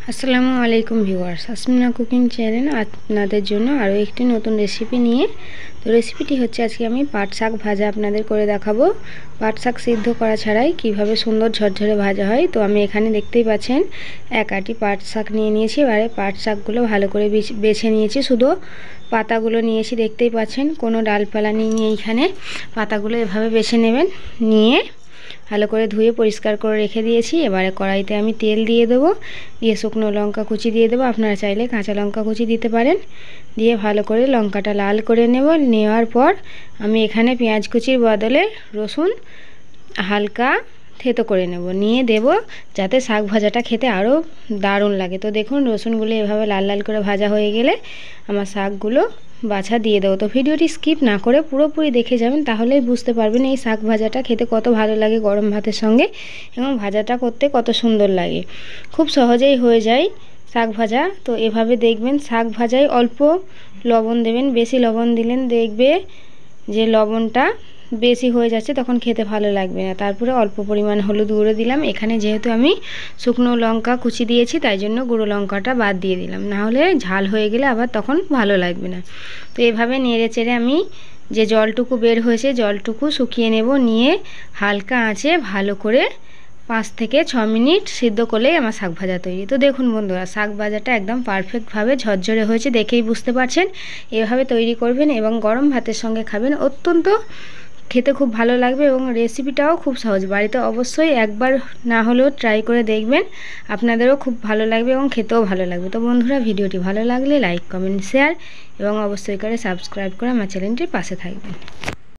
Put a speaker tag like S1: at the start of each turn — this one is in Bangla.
S1: আসসালামু আলাইকুম ভিউয়ার্স, আসমিনা কুকিং চ্যানেল আপনাদের জন্য আরও একটি নতুন রেসিপি নিয়ে। তো রেসিপিটি হচ্ছে আজকে আমি পাট শাক ভাজা আপনাদের করে দেখাবো। পাট শাক সিদ্ধ করা ছাড়াই কিভাবে সুন্দর ঝরঝরে ভাজা হয়। তো আমি এখানে দেখতেই পাচ্ছেন এক আটি পাট শাক নিয়ে নিয়েছি। এবারে পাট শাকগুলো ভালো করে বেছে নিয়েছি, শুধু পাতাগুলো নিয়েছি দেখতেই পাচ্ছেন, কোনো ডালপালা নিয়ে এইখানে পাতাগুলো এভাবে বেছে নেবেন। নিয়ে ভালো করে ধুয়ে পরিষ্কার করে রেখে দিয়েছি। এবারে কড়াইতে আমি তেল দিয়ে দেবো, দিয়ে শুকনো লঙ্কা কুচি দিয়ে দেবো, আপনারা চাইলে কাঁচা লঙ্কা কুচি দিতে পারেন। দিয়ে ভালো করে লঙ্কাটা লাল করে নেওয়ার পর আমি এখানে পেঁয়াজ কুচির বদলে রসুন হালকা থেতো করে নিয়ে দেব, যাতে শাক ভাজাটা খেতে আরও দারুণ লাগে। তো দেখুন রসুনগুলো এভাবে লাল লাল করে ভাজা হয়ে গেলে আমার শাকগুলো বাছা দিয়ে দেবো। তো ভিডিওটি স্কিপ না করে পুরোপুরি দেখে যাবেন, তাহলেই বুঝতে পারবেন এই শাক ভাজাটা খেতে কত ভালো লাগে গরম ভাতের সঙ্গে, এবং ভাজাটা করতে কত সুন্দর লাগে। খুব সহজেই হয়ে যায় শাক ভাজা। তো এভাবে দেখবেন শাক ভাজায় অল্প লবণ দেবেন, বেশি লবণ দিলেন দেখবে যে লবণটা বেশি হয়ে যাচ্ছে, তখন খেতে ভালো লাগবে না। তারপরে অল্প পরিমাণ হলুদ গুঁড়ো দিলাম। এখানে যেহেতু আমি শুকনো লঙ্কা কুচি দিয়েছি, তাই জন্য গুঁড়ো লঙ্কাটা বাদ দিয়ে দিলাম, না হলে ঝাল হয়ে গেলে আবার তখন ভালো লাগবে না। তো এভাবে নেড়ে চেড়ে আমি যে জলটুকু বের হয়েছে জলটুকু শুকিয়ে নেব। নিয়ে হালকা আঁচে ভালো করে 5 থেকে 6 মিনিট সিদ্ধ করলেই আমার শাক ভাজা তৈরি। তো দেখুন বন্ধুরা, শাক ভাজাটা একদম পারফেক্টভাবে ঝরঝরে হয়েছে, দেখেই বুঝতে পারছেন। এভাবে তৈরি করবেন এবং গরম ভাতের সঙ্গে খাবেন, অত্যন্ত খেতে খুব ভালো লাগবে। এবং রেসিপিটাও খুব সহজ, বাড়িতে অবশ্যই একবার না হলেও ট্রাই করে দেখবেন, আপনাদেরও খুব ভালো লাগবে এবং খেতেও ভালো লাগবে। তো বন্ধুরা, ভিডিওটি ভালো লাগলে লাইক কমেন্ট শেয়ার এবং অবশ্যই করে সাবস্ক্রাইব করে আমার চ্যানেলটির পাশে থাকবেন।